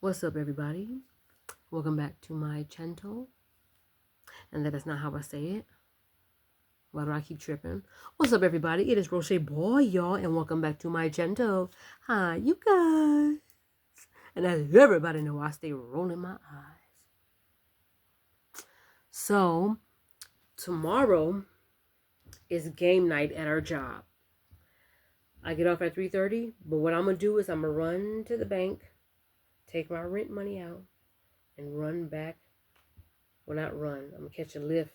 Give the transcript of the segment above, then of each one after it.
What's up, everybody? Welcome back to my channel. And that is not how I say it. Why do I keep tripping? What's up, everybody? It is Roche Boy, y'all, and welcome back to my channel. Hi, you guys. And as everybody know, I stay rolling my eyes. So, tomorrow is game night at our job. I get off at 3:30, but what I'm going to do is I'm going to run to the bank, take my rent money out, and run back. Well, not run. I'm going to catch a lift,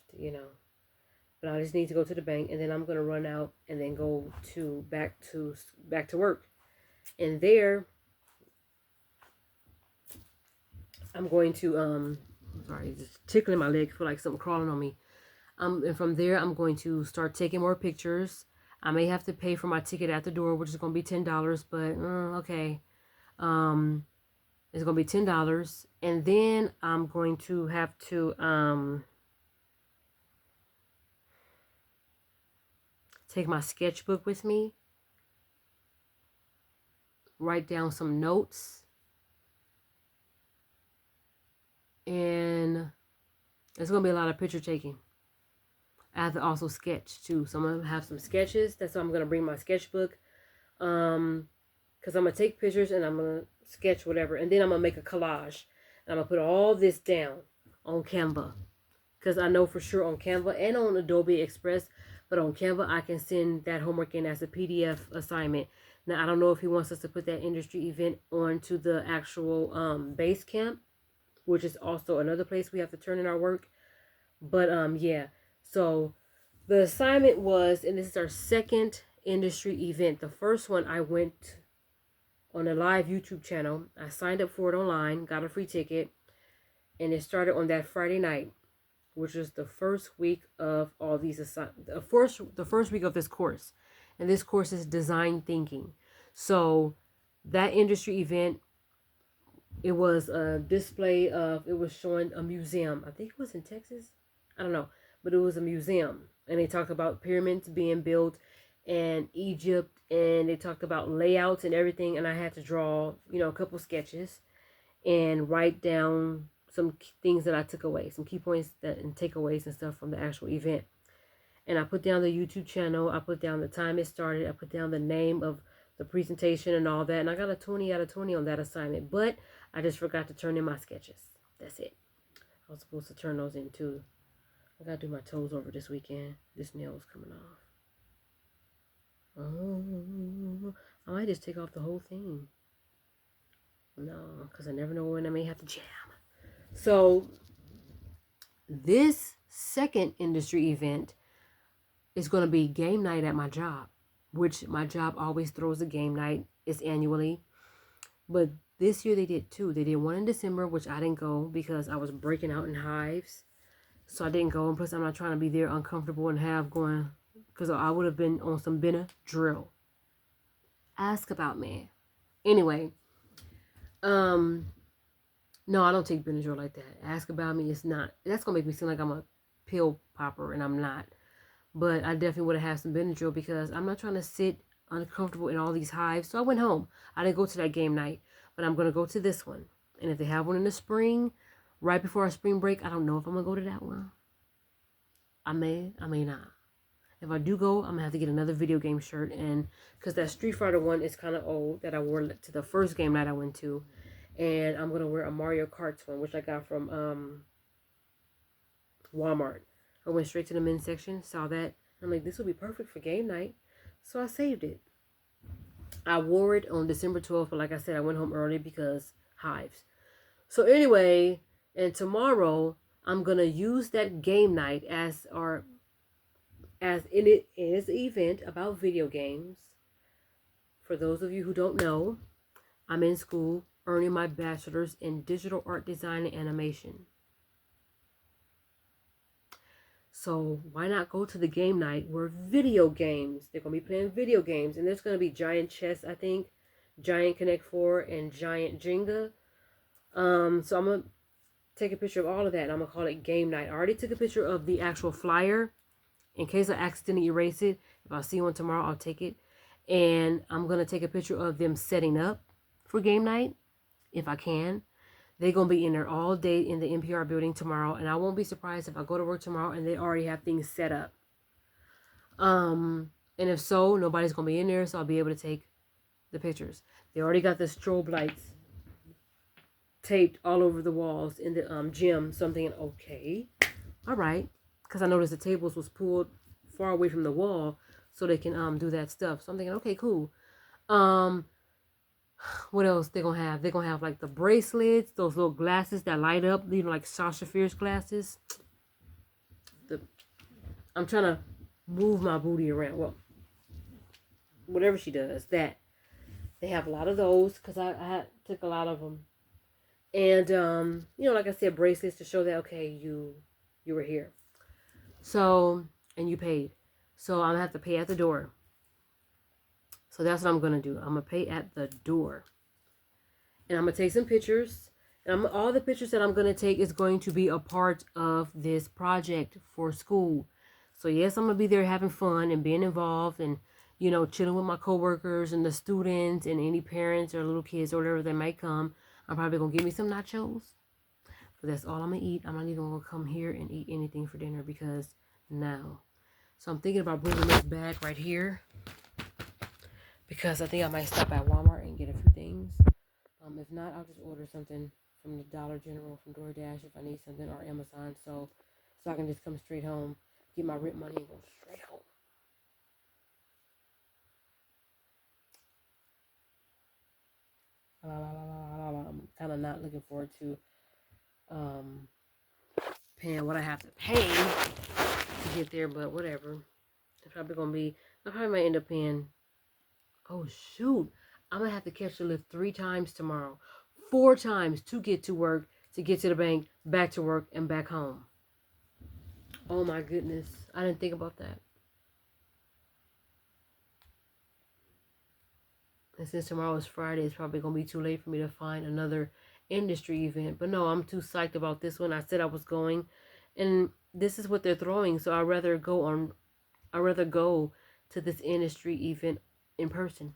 But I just need to go to the bank, and then I'm gonna run out and then go to back to work. And there, I'm going to sorry, just tickling my leg. Feel like something crawling on me. And from there, I'm going to start taking more pictures. I may have to pay for my ticket at the door, which is gonna be $10, but okay. It's gonna be $10, and then I'm going to have to take my sketchbook with me, write down some notes, and there's going to be a lot of picture taking. I have to also sketch too. So I'm going to have some sketches. That's why I'm going to bring my sketchbook. Because I'm going to take pictures and I'm going to sketch whatever. And then I'm going to make a collage. And I'm going to put all this down on Canva. Because I know for sure on Canva and on Adobe Express. But on Canva, I can send that homework in as a PDF assignment. Now, I don't know if he wants us to put that industry event onto the actual base camp, which is also another place we have to turn in our work. But yeah, so the assignment was, and this is our second industry event. The first one I went on a live YouTube channel. I signed up for it online, got a free ticket, and it started on that Friday night, which is the first week of all these assignments. The first week of this course, and this course is design thinking. So that industry event, it was a display of, it was showing a museum. I think it was in Texas. I don't know. But it was a museum. And they talked about pyramids being built in Egypt. And they talked about layouts and everything. And I had to draw, a couple sketches and write down some things that I took away. Some key points and takeaways and stuff from the actual event. And I put down the YouTube channel. I put down the time it started. I put down the name of the presentation and all that. And I got a 20 out of 20 on that assignment. But I just forgot to turn in my sketches. That's it. I was supposed to turn those in too. I got to do my toes over this weekend. This nail is coming off. Oh, I might just take off the whole thing. No, because I never know when I may have to jam. So this second industry event is going to be game night at my job, which my job always throws a game night. It's annually. But this year they did two. They did one in December, which I didn't go because I was breaking out in hives. So I didn't go. And plus I'm not trying to be there uncomfortable and have going, because I would have been on some Benadryl. Ask about me. Anyway, no, I don't take Benadryl like that. Ask about me is not. That's going to make me seem like I'm a pill popper, and I'm not. But I definitely would have had some Benadryl because I'm not trying to sit uncomfortable in all these hives. So I went home. I didn't go to that game night, but I'm going to go to this one. And if they have one in the spring, right before our spring break, I don't know if I'm going to go to that one. I may not. If I do go, I'm going to have to get another video game shirt. And because that Street Fighter one is kind of old that I wore to the first game night I went to. And I'm going to wear a Mario Kart one, which I got from Walmart. I went straight to the men's section, saw that. I'm like, this will be perfect for game night. So I saved it. I wore it on December 12th, but like I said, I went home early because hives. So anyway, and tomorrow I'm gonna use that game night as it is an event about video games. For those of you who don't know, I'm in school earning my bachelor's in digital art design and animation. So why not go to the game night where video games, they're going to be playing video games, and there's going to be giant chess, I think, giant Connect 4, and giant Jenga. So I'm going to take a picture of all of that, and I'm going to call it game night. I already took a picture of the actual flyer in case I accidentally erase it. If I see one tomorrow, I'll take it. And I'm going to take a picture of them setting up for game night, if I can. They're going to be in there all day in the NPR building tomorrow. And I won't be surprised if I go to work tomorrow and they already have things set up. And if so, nobody's going to be in there, so I'll be able to take the pictures. They already got the strobe lights taped all over the walls in the gym. So I'm thinking, okay, all right. Because I noticed the tables was pulled far away from the wall so they can do that stuff. So I'm thinking, okay, cool. What else they gonna have? They're gonna have like the bracelets, those little glasses that light up, you know, like Sasha Fierce glasses. I'm trying to move my booty around. Well, whatever she does, that they have a lot of those because I took a lot of them. And you know, like I said, bracelets to show that okay, you were here. So, and you paid. So I'm gonna have to pay at the door. So that's what I'm gonna do. I'm gonna pay at the door. And I'm gonna take some pictures. And all the pictures that I'm gonna take is going to be a part of this project for school. So yes, I'm gonna be there having fun and being involved and, you know, chilling with my coworkers and the students and any parents or little kids or whatever that might come. I'm probably gonna give me some nachos. But that's all I'm gonna eat. I'm not even gonna come here and eat anything for dinner because no. So I'm thinking about bringing this bag right here because I think I might stop at Walmart and get a few things. If not, I'll just order something from the Dollar General, from DoorDash if I need something, or Amazon, so I can just come straight home, get my rent money, and go straight home. I'm kind of not looking forward to paying what I have to pay to get there, but whatever. It's probably gonna be. I probably might end up paying. Oh shoot! I'm gonna have to catch the lift 3 times tomorrow, 4 times to get to work, to get to the bank, back to work, and back home. Oh my goodness. I didn't think about that. And since tomorrow is Friday, it's probably going to be too late for me to find another industry event. But no, I'm too psyched about this one. I said I was going. And this is what they're throwing. So I'd rather go to this industry event in person.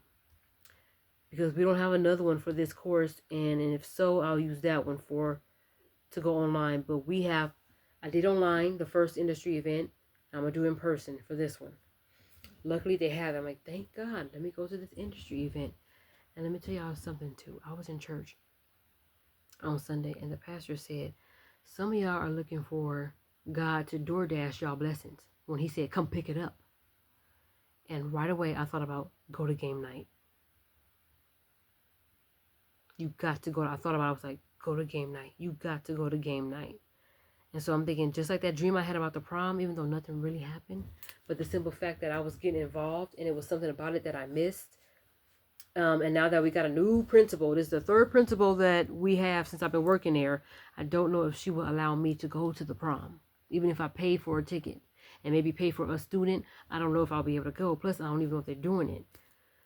Because we don't have another one for this course. And if so, I'll use that one to go online. But I did online the first industry event. I'm going to do in person for this one. Luckily they have it. I'm like, thank God. Let me go to this industry event. And let me tell y'all something too. I was in church on Sunday and the pastor said, some of y'all are looking for God to DoorDash y'all blessings. When he said, come pick it up. And right away I thought about go to game night. You got to go. I was like, go to game night. You got to go to game night. And so I'm thinking, just like that dream I had about the prom, even though nothing really happened, but the simple fact that I was getting involved and it was something about it that I missed. And now that we got a new principal, this is the 3rd principal that we have since I've been working there. I don't know if she will allow me to go to the prom, even if I pay for a ticket and maybe pay for a student. I don't know if I'll be able to go. Plus, I don't even know if they're doing it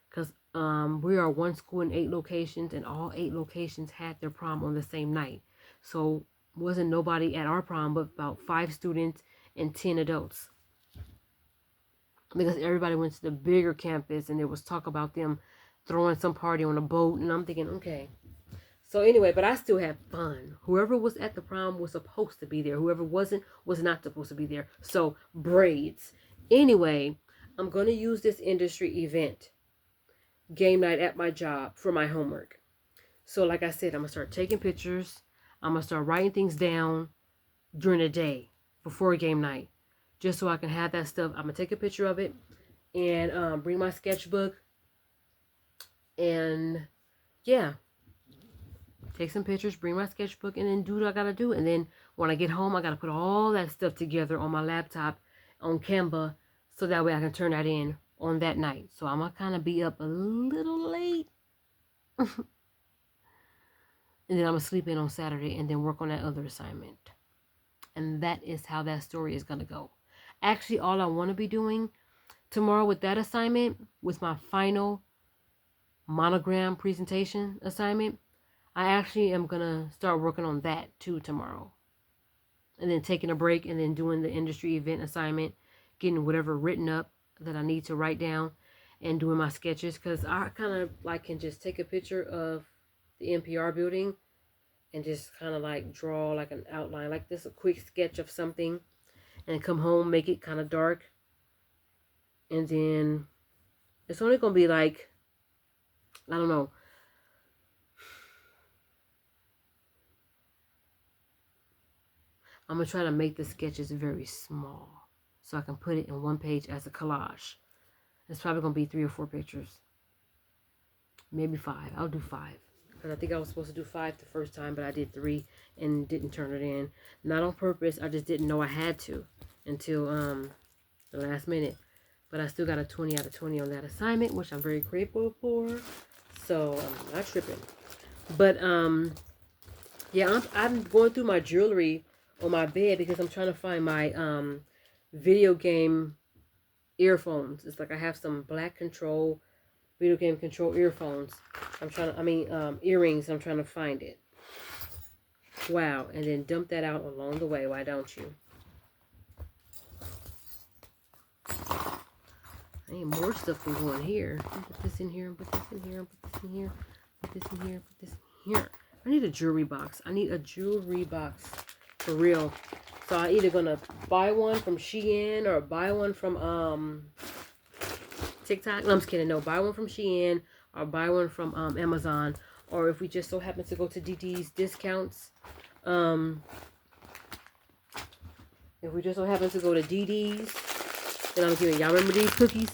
because we are one school in 8 locations, and all 8 locations had their prom on the same night. So wasn't nobody at our prom but about 5 students and 10 adults, because everybody went to the bigger campus and there was talk about them throwing some party on a boat. And I'm thinking, okay, so anyway, but I still had fun. Whoever was at the prom was supposed to be there. Whoever wasn't was not supposed to be there. So braids. Anyway, I'm going to use this industry event game night at my job for my homework. So like I said, I'm going to start taking pictures. I'm going to start writing things down during the day before game night, just so I can have that stuff. I'm going to take a picture of it and bring my sketchbook and yeah, take some pictures, bring my sketchbook, and then do what I got to do. And then when I get home, I got to put all that stuff together on my laptop on Canva so that way I can turn that in on that night. So I'm going to kind of be up a little late. And then I'm going to sleep in on Saturday and then work on that other assignment. And that is how that story is going to go. Actually, all I want to be doing tomorrow with that assignment, with my final monogram presentation assignment, I actually am going to start working on that too tomorrow. And then taking a break and then doing the industry event assignment, getting whatever written up that I need to write down and doing my sketches. Because I kind of like can just take a picture of the NPR building and just kind of like draw like an outline, like this, a quick sketch of something, and come home, make it kind of dark. And then it's only going to be like, I don't know. I'm going to try to make the sketches very small so I can put it in one page as a collage. It's probably going to be 3 or 4 pictures. Maybe 5. I'll do 5. Because I think I was supposed to do 5 the first time, but I did 3 and didn't turn it in. Not on purpose. I just didn't know I had to until the last minute. But I still got a 20 out of 20 on that assignment, which I'm very grateful for. So I'm not tripping. But yeah, I'm going through my jewelry on my bed because I'm trying to find my video game earphones. It's like I have some black control video game control earphones. Earrings. I'm trying to find it. Wow. And then dump that out along the way. Why don't you? I need more stuff can go in here. Put this in here, put this in here, put this in here, put this in here, put this in here. I need a jewelry box. I need a jewelry box. For real. So I'm either gonna buy one from Shein or buy one from TikTok. No, I'm just kidding. No, buy one from Shein or buy one from Amazon. Or if we just so happen to go to DD's discounts. If we just so happen to go to DD's, then I'm giving y'all remember these cookies?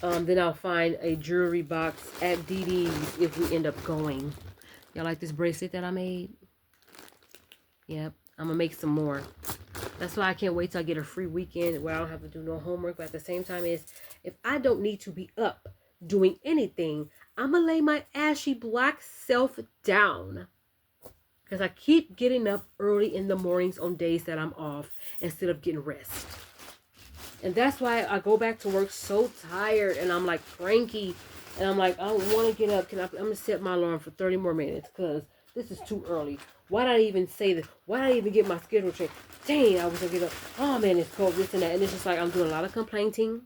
Then I'll find a jewelry box at DD's if we end up going. Y'all like this bracelet that I made? Yep. I'm going to make some more. That's why I can't wait till I get a free weekend where I don't have to do no homework. But at the same time is, if I don't need to be up doing anything, I'm going to lay my ashy black self down. Because I keep getting up early in the mornings on days that I'm off instead of getting rest. And that's why I go back to work so tired and I'm like cranky. And I'm like, I don't want to get up. I'm going to set my alarm for 30 more minutes because this is too early. Why did I even say this? Why did I even get my schedule changed? Dang, I was going to get up. Oh, man, it's cold, this and that. And it's just like I'm doing a lot of complaining.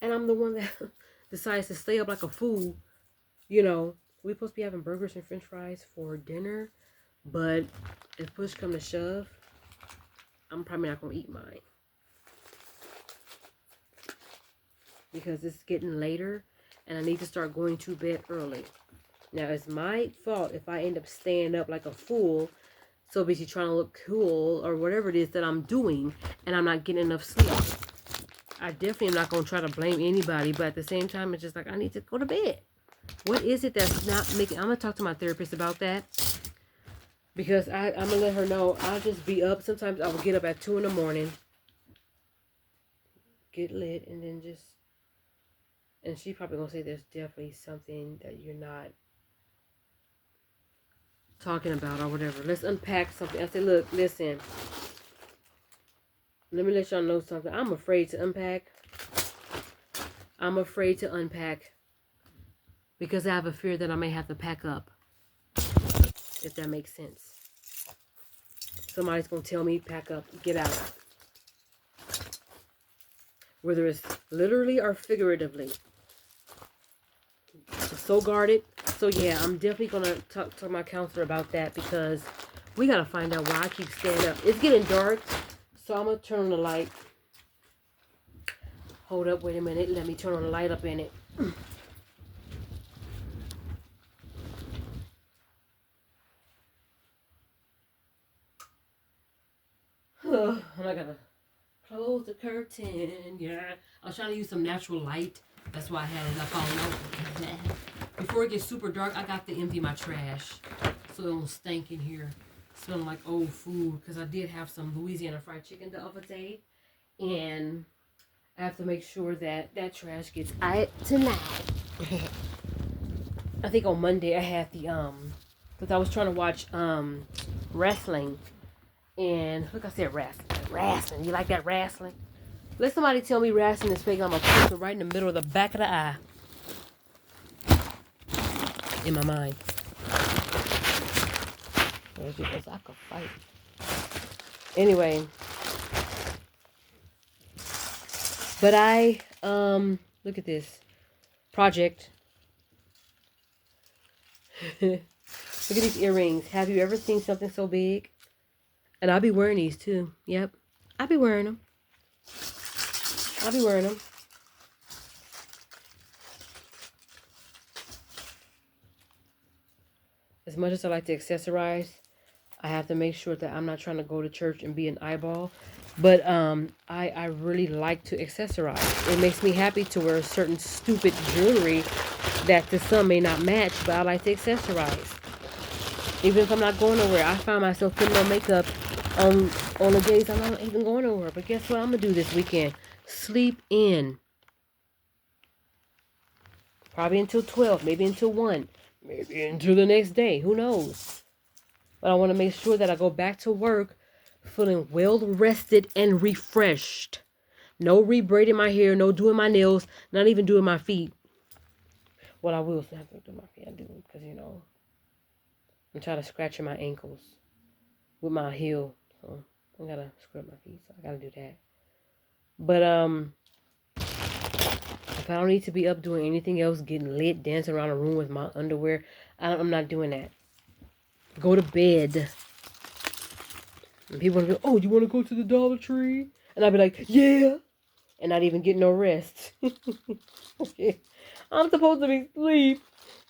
And I'm the one that decides to stay up like a fool. You know, we're supposed to be having burgers and french fries for dinner. But if push come to shove, I'm probably not going to eat mine. Because it's getting later and I need to start going to bed early. Now, it's my fault if I end up staying up like a fool, so busy trying to look cool or whatever it is that I'm doing, and I'm not getting enough sleep. I definitely am not going to try to blame anybody, but at the same time, it's just like I need to go to bed. What is it that's not making... I'm going to talk to my therapist about that. Because I'm going to let her know I'll just be up. Sometimes I will get up at 2 in the morning. Get lit and then just... And she probably going to say there's definitely something that you're not talking about or whatever. Let's unpack something. I said, look, listen. Let me let y'all know something. I'm afraid to unpack. I'm afraid to unpack. Because I have a fear that I may have to pack up. If that makes sense. Somebody's going to tell me, pack up, get out. Whether it's literally or figuratively. I'm so guarded. So yeah, I'm definitely going to talk to my counselor about that because we got to find out why I keep staying up. It's getting dark, so I'm going to turn on the light. Hold up, wait a minute. Let me turn on the light up in it. And I got to close the curtain. Yeah, I was trying to use some natural light. That's why I had it up all over. Before it gets super dark, I got to empty my trash so it don't stink in here, smelling like old food. Because I did have some Louisiana fried chicken the other day, and I have to make sure that that trash gets out tonight. I think on Monday I had the because I was trying to watch wrestling, and look, I said wrestling. You like that wrestling? Let somebody tell me wrestling is fake. I'm gonna punch it right in the middle of the back of the eye. In my mind. Because I could fight. Anyway. But I, look at this. Project. Look at these earrings. Have you ever seen something so big? And I'll be wearing these too. Yep. I'll be wearing them. I'll be wearing them. As much as I like to accessorize, I have to make sure that I'm not trying to go to church and be an eyeball. But I really like to accessorize. It makes me happy to wear certain stupid jewelry that to some may not match, but I like to accessorize. Even if I'm not going nowhere, I find myself putting on makeup on the days I'm not even going nowhere. But guess what I'm gonna do this weekend? Sleep in. Probably until 12, maybe until 1, maybe until the next day. Who knows? But I want to make sure that I go back to work feeling well rested and refreshed. No re-braiding my hair, no doing my nails, not even doing my feet. Well, I will have to do my feet. I do because, I'm trying to scratch my ankles with my heel. So I got to scrub my feet. So I got to do that. But, if I don't need to be up doing anything else, getting lit, dancing around a room with my underwear, I'm not doing that. Go to bed. And people will be, oh, you want to go to the Dollar Tree? And I'll be like, yeah. And not even get no rest. Okay. I'm supposed to be asleep.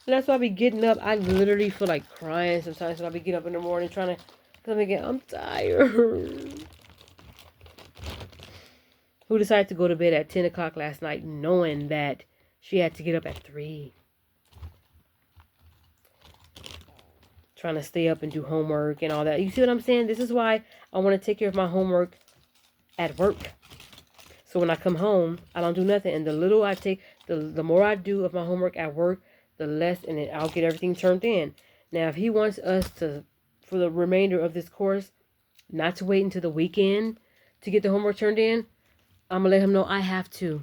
And that's why I be getting up. I literally feel like crying sometimes. So I'll be getting up in the morning trying to, because I'm tired. Who decided to go to bed at 10 o'clock last night knowing that she had to get up at 3? Trying to stay up and do homework and all that. You see what I'm saying? This is why I want to take care of my homework at work. So when I come home, I don't do nothing. And the little I take, the more I do of my homework at work, the less, and then I'll get everything turned in. Now, if he wants us to, for the remainder of this course, not to wait until the weekend to get the homework turned in, I'm going to let him know I have to.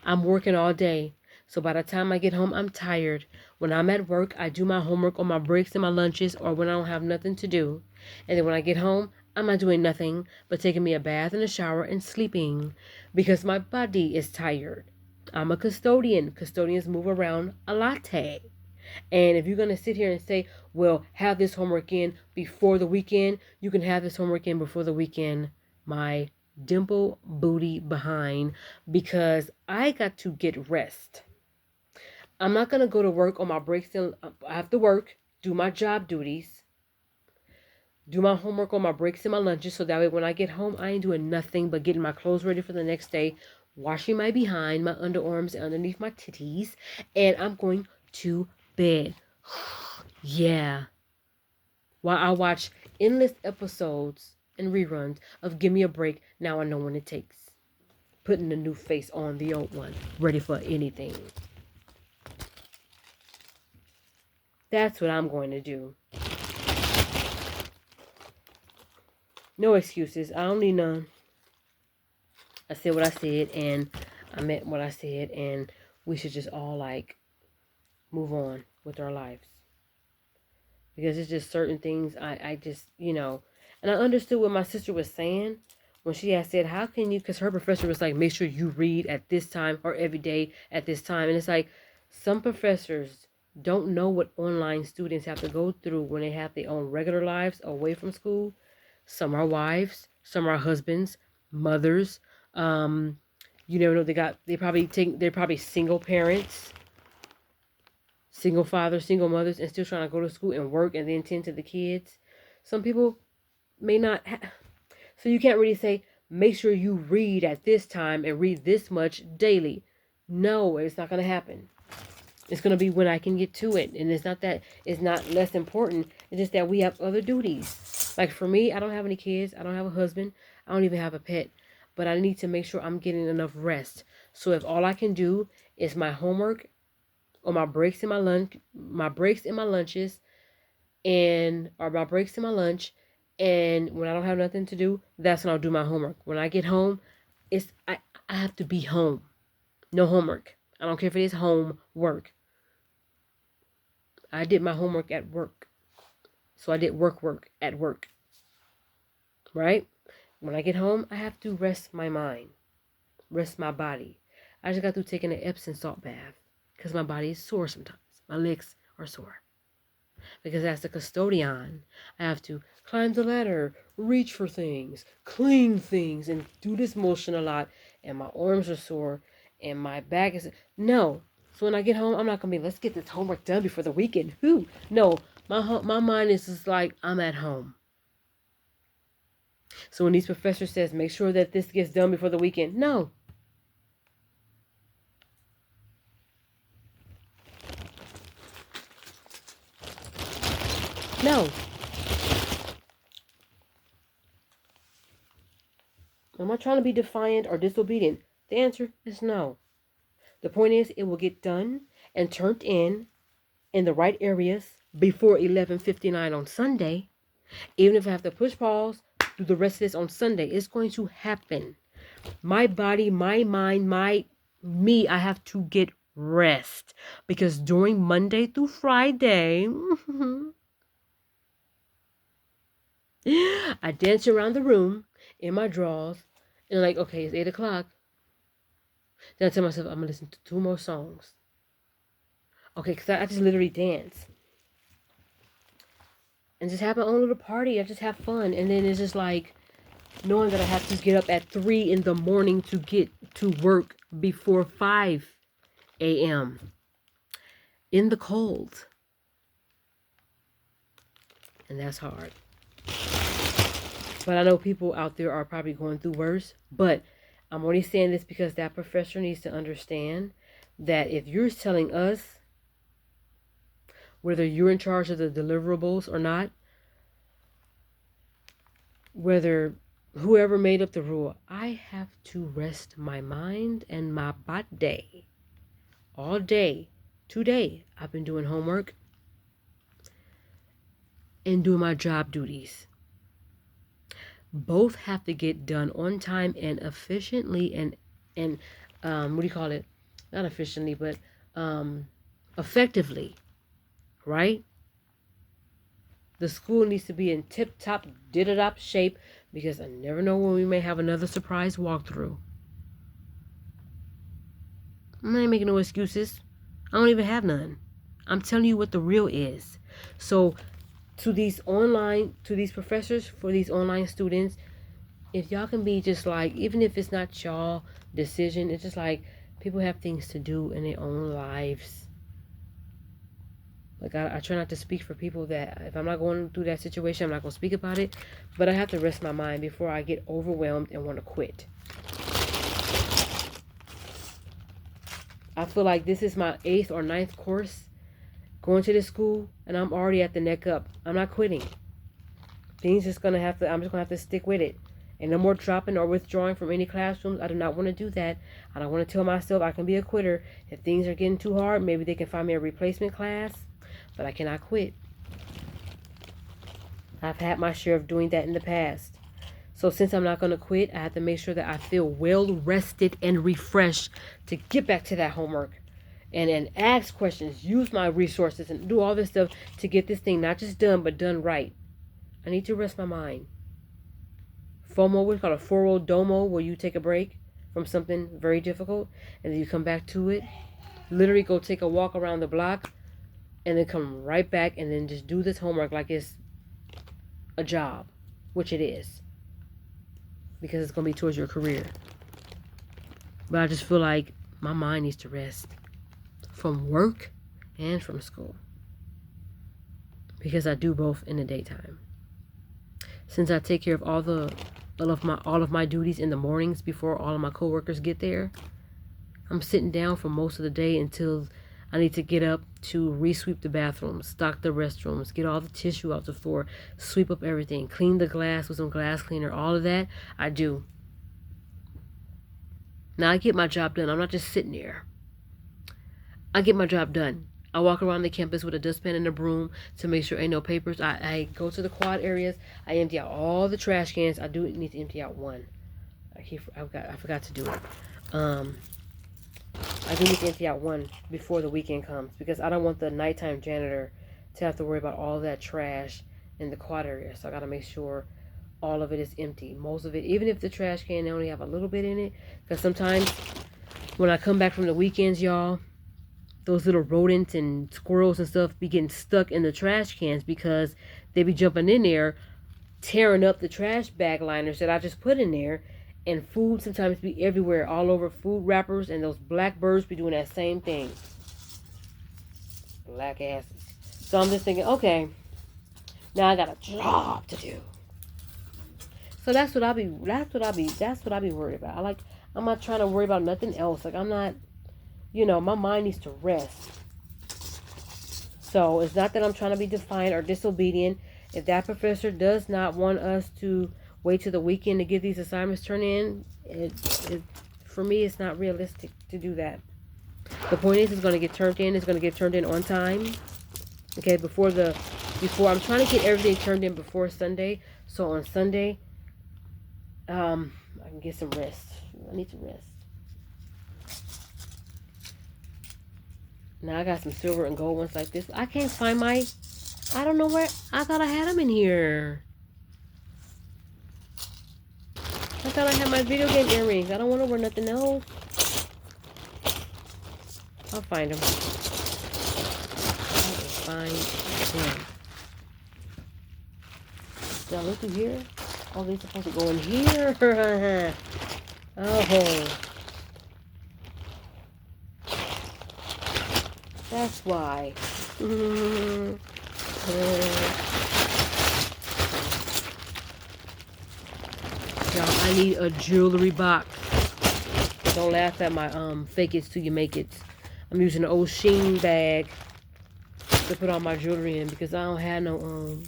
I'm working all day. So by the time I get home, I'm tired. When I'm at work, I do my homework on my breaks and my lunches or when I don't have nothing to do. And then when I get home, I'm not doing nothing but taking me a bath and a shower and sleeping because my body is tired. I'm a custodian. Custodians move around a latte. And if you're going to sit here and say, well, have this homework in before the weekend, you can have this homework in before the weekend, my dimple booty behind, because I got to get rest. I'm not going to go to work on my breaks. I have to work, do my job duties, do my homework on my breaks and my lunches, so that way when I get home, I ain't doing nothing but getting my clothes ready for the next day, washing my behind, my underarms, and underneath my titties, and I'm going to bed. Yeah. While I watch endless episodes and reruns of Give Me a Break, now I know when it takes. Putting a new face on the old one, ready for anything. That's what I'm going to do. No excuses. I don't need none. I said what I said, and I meant what I said, and we should just all, move on with our lives. Because it's just certain things I just, and I understood what my sister was saying when she had said, how can you, because her professor was like, make sure you read at this time or every day at this time. And it's like, some professors don't know what online students have to go through when they have their own regular lives away from school. Some are wives, some are husbands, mothers. You never know. They're probably single parents, single fathers, single mothers, and still trying to go to school and work and then tend to the kids. Some people may not. So you can't really say, make sure you read at this time and read this much daily. No, it's not going to happen. It's going to be when I can get to it. And it's not that it's not less important. It's just that we have other duties. Like for me, I don't have any kids. I don't have a husband. I don't even have a pet. But I need to make sure I'm getting enough rest. So if all I can do is my homework or my breaks in my lunches, or my breaks in my lunch, and when I don't have nothing to do, that's when I'll do my homework. When I get home, I have to be home. No homework. I don't care if it is homework. I did my homework at work. So I did work at work. Right? When I get home, I have to rest my mind. Rest my body. I just got through taking an Epsom salt bath because my body is sore sometimes. My legs are sore. because as the custodian, I have to climb the ladder, reach for things, clean things, and do this motion a lot. And my arms are sore, and my back is no. So when I get home, I'm not gonna be, let's get this homework done before the weekend. Who? No, my mind is just like, I'm at home. So when these professors says, make sure that this gets done before the weekend, no. No. Am I trying to be defiant or disobedient? The answer is no. The point is, it will get done and turned in the right areas before 11:59 on Sunday. Even if I have to push pause, do the rest of this on Sunday, it's going to happen. My body, my mind, me, I have to get rest. Because during Monday through Friday, I dance around the room in my drawers and like, okay, it's 8 o'clock. Then I tell myself, I'm going to listen to 2 more songs. Okay, because I just literally dance. And just have my own little party. I just have fun. And then it's just like knowing that I have to get up at 3 in the morning to get to work before 5 a.m. in the cold. And that's hard. But I know people out there are probably going through worse. But I'm only saying this because that professor needs to understand that if you're telling us whether you're in charge of the deliverables or not, whether whoever made up the rule, I have to rest my mind and my body all day. Today, I've been doing homework and doing my job duties. Both have to get done on time and efficiently and what do you call it? Not efficiently, but effectively, right? The school needs to be in tip-top, did-it-up shape because I never know when we may have another surprise walkthrough. I ain't making no excuses. I don't even have none. I'm telling you what the real is. So to these professors, for these online students, if y'all can be just like, even if it's not y'all decision, it's just like people have things to do in their own lives. Like I try not to speak for people that if I'm not going through that situation, I'm not going to speak about it. But I have to rest my mind before I get overwhelmed and want to quit. I feel like this is my 8th or 9th course going to this school, and I'm already at the neck up. I'm not quitting. I'm just going to have to stick with it. And no more dropping or withdrawing from any classrooms. I do not want to do that. I don't want to tell myself I can be a quitter. If things are getting too hard, maybe they can find me a replacement class. But I cannot quit. I've had my share of doing that in the past. So since I'm not going to quit, I have to make sure that I feel well rested and refreshed to get back to that homework. And ask questions, use my resources, and do all this stuff to get this thing not just done, but done right. I need to rest my mind. FOMO, what's called a foro domo, where you take a break from something very difficult, and then you come back to it. Literally go take a walk around the block, and then come right back, and then just do this homework like it's a job, which it is. Because it's going to be towards your career. But I just feel like my mind needs to rest from work and from school. Because I do both in the daytime. Since I take care of all of my duties in the mornings before all of my coworkers get there, I'm sitting down for most of the day until I need to get up to resweep the bathrooms, stock the restrooms, get all the tissue out the floor, sweep up everything, clean the glass with some glass cleaner, all of that I do. Now I get my job done. I'm not just sitting there. I get my job done. I walk around the campus with a dustpan and a broom to make sure ain't no papers. I go to the quad areas. I empty out all the trash cans. I do need to empty out one. I forgot to do it. I do need to empty out one before the weekend comes because I don't want the nighttime janitor to have to worry about all that trash in the quad area. So I got to make sure all of it is empty. Most of it, even if the trash can, they only have a little bit in it. Because sometimes when I come back from the weekends, y'all, those little rodents and squirrels and stuff be getting stuck in the trash cans because they be jumping in there, tearing up the trash bag liners that I just put in there. And food sometimes be everywhere, all over food wrappers, and those black birds be doing that same thing. Black asses. So I'm just thinking, okay, now I got a job to do. So that's what I be worried about. I'm not trying to worry about nothing else. Like I'm not, my mind needs to rest. So it's not that I'm trying to be defiant or disobedient. If that professor does not want us to wait till the weekend to get these assignments turned in, for me, it's not realistic to do that. The point is, it's going to get turned in. It's going to get turned in on time. Okay, before I'm trying to get everything turned in before Sunday. So on Sunday, I can get some rest. I need to rest. Now I got some silver and gold ones like this. I can't find I don't know where, I thought I had them in here. I thought I had my video game earrings. I don't want to wear nothing else. I'll find them. I will find them. Did I look through here? Oh, they're supposed to go in here. Oh. That's why. Y'all, I need a jewelry box. Don't laugh at my fake it till you make it. I'm using an old Sheen bag to put all my jewelry in because I don't have no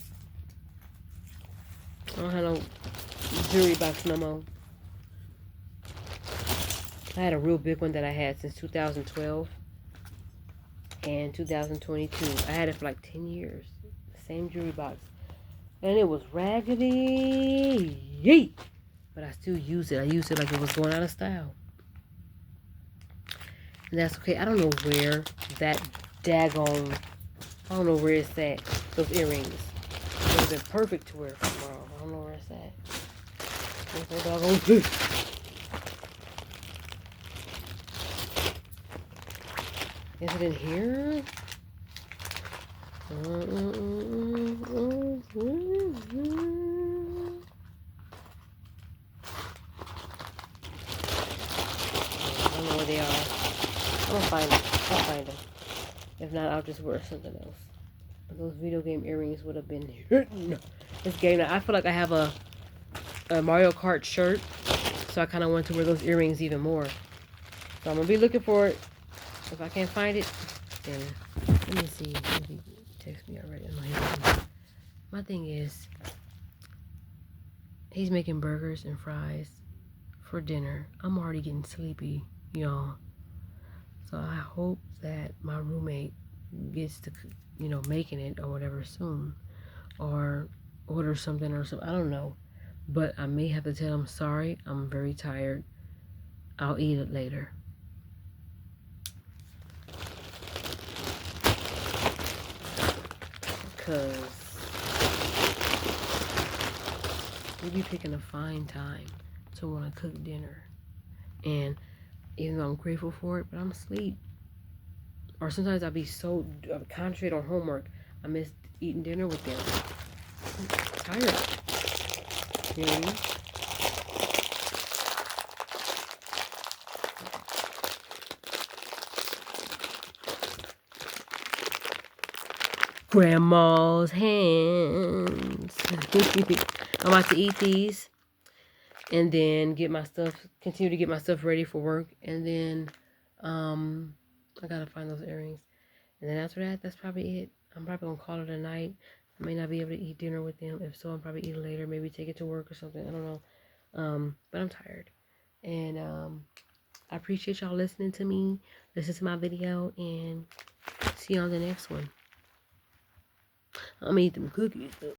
jewelry box no more. I had a real big one that I had since 2012 and 2022. I had it for like 10 years. The same jewelry box. And it was raggedy. Yeet! But I still use it. I used it like it was going out of style. And that's okay. I don't know where that daggone... I don't know where it's at. Those earrings. They would have been perfect to wear for tomorrow. I don't know where it's at. There's no doggone... Is it in here? I don't know where they are. I'll find them. If not, I'll just wear something else. But those video game earrings would have been hitting this game. I feel like I have a Mario Kart shirt, so I kind of want to wear those earrings even more. So I'm gonna be looking for it. If I can't find it, then let me see. Maybe text me already. My thing is, he's making burgers and fries for dinner. I'm already getting sleepy, y'all. So I hope that my roommate gets to, making it or whatever soon, or order something or something. I don't know, but I may have to tell him, sorry, I'm very tired. I'll eat it later. Because we be picking a fine time to want to cook dinner. And even though I'm grateful for it, but I'm asleep. Or sometimes I'll be so concentrated on homework, I miss eating dinner with them. I'm tired. You know what I mean? Grandma's hands. I'm about to eat these and then continue to get my stuff ready for work, and then I gotta find those earrings, and then after that, that's probably it. I'm probably gonna call it a night. I may not be able to eat dinner with them. If so, I'll probably eat it later, maybe take it to work or something. I don't know. But I'm tired, and I appreciate y'all listening to me, listen to my video, and see you on the next one. I'm gonna eat them cookies though.